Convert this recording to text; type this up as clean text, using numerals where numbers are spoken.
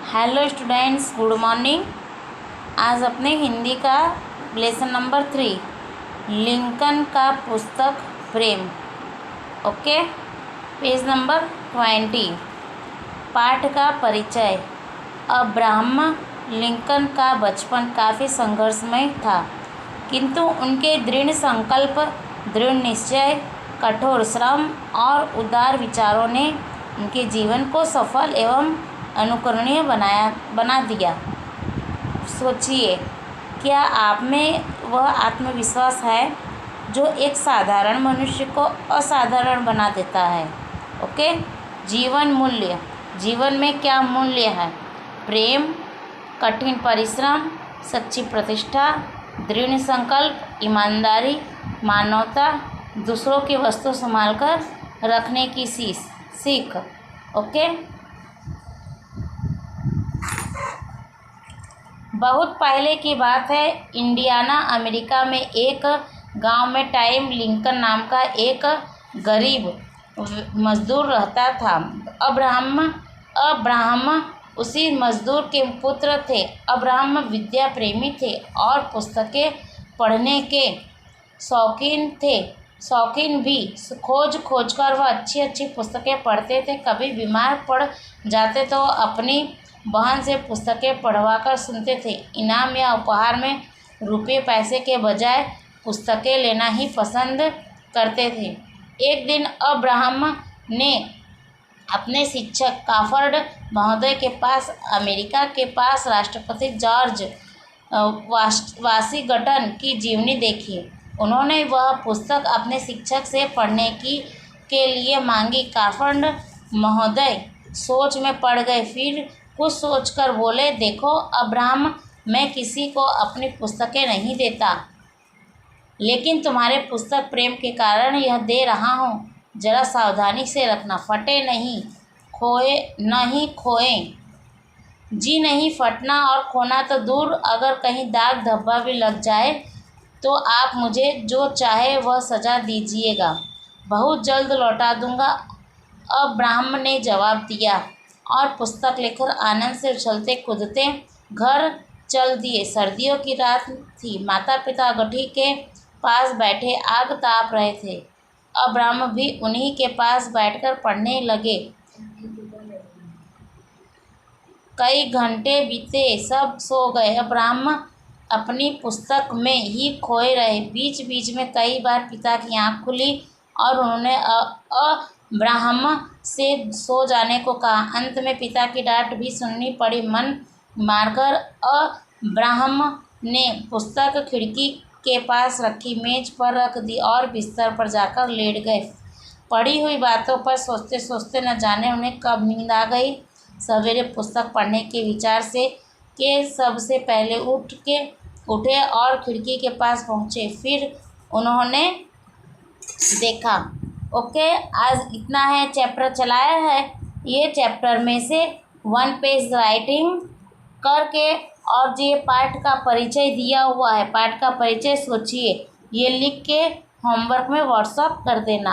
Hello students, good morning. आज अपने हिंदी का लेसन नंबर 3 लिंकन का पुस्तक प्रेम। Okay, page number 20। पाठ का परिचय। अब्राहम लिंकन का बचपन काफ़ी संघर्षमय था, किंतु उनके दृढ़ संकल्प, दृढ़ निश्चय, कठोर श्रम और उदार विचारों ने उनके जीवन को सफल एवं अनुकरणीय बना दिया। सोचिए, क्या आप में वह आत्मविश्वास है जो एक साधारण मनुष्य को असाधारण बना देता है। ओके, जीवन मूल्य। जीवन में क्या मूल्य है? प्रेम, कठिन परिश्रम, सच्ची प्रतिष्ठा, दृढ़ संकल्प, ईमानदारी, मानवता, दूसरों की वस्तु संभालकर रखने की सीख। ओके, बहुत पहले की बात है। इंडियाना, अमेरिका में एक गांव में टाइम लिंकन नाम का एक गरीब मजदूर रहता था। अब्राहम उसी मजदूर के पुत्र थे। अब्राहम विद्या प्रेमी थे और पुस्तकें पढ़ने के शौकीन भी। खोज कर वह अच्छी पुस्तकें पढ़ते थे। कभी बीमार पड़ जाते तो अपनी बहन से पुस्तकें पढ़वा कर सुनते थे। इनाम या उपहार में रुपये पैसे के बजाय पुस्तकें लेना ही पसंद करते थे। एक दिन अब्राहम ने अपने शिक्षक काफर्ड महोदय के पास अमेरिका के पास राष्ट्रपति जॉर्ज वाशिंगटन की जीवनी देखी। उन्होंने वह पुस्तक अपने शिक्षक से पढ़ने के लिए मांगी। काफर्ड महोदय सोच में पड़ गए। फिर कुछ सोचकर बोले, देखो अब्राहम, मैं किसी को अपनी पुस्तकें नहीं देता, लेकिन तुम्हारे पुस्तक प्रेम के कारण यह दे रहा हूँ। जरा सावधानी से रखना, फटे नहीं, खोए। जी नहीं, फटना और खोना तो दूर, अगर कहीं दाग धब्बा भी लग जाए तो आप मुझे जो चाहे वह सजा दीजिएगा, बहुत जल्द लौटा दूंगा। अब्राहम ने जवाब दिया और पुस्तक लेकर आनंद से उछलते कूदते घर चल दिए। सर्दियों की रात थी। माता पिता गड्ढे के पास बैठे आग ताप रहे थे। अब्राहम भी उन्हीं के पास बैठकर पढ़ने लगे। कई घंटे बीते, सब सो गए। अब्राहम अपनी पुस्तक में ही खोए रहे। बीच बीच में कई बार पिता की आँख खुली और उन्होंने अब्राहम से सो जाने को कहा। अंत में पिता की डांट भी सुननी पड़ी। मन मारकर अब्राहम ने पुस्तक खिड़की के पास रखी, मेज पर रख दी और बिस्तर पर जाकर लेट गए। पढ़ी हुई बातों पर सोचते सोचते न जाने उन्हें कब नींद आ गई। सवेरे पुस्तक पढ़ने के विचार से सबसे पहले उठे और खिड़की के पास पहुँचे। फिर उन्होंने देखा। ओके, आज इतना है चैप्टर चलाया है। ये चैप्टर में से 1 पेज राइटिंग करके और ये पाठ का परिचय दिया हुआ है। पाठ का परिचय सोचिए, ये लिख के होमवर्क में व्हाट्सअप कर देना।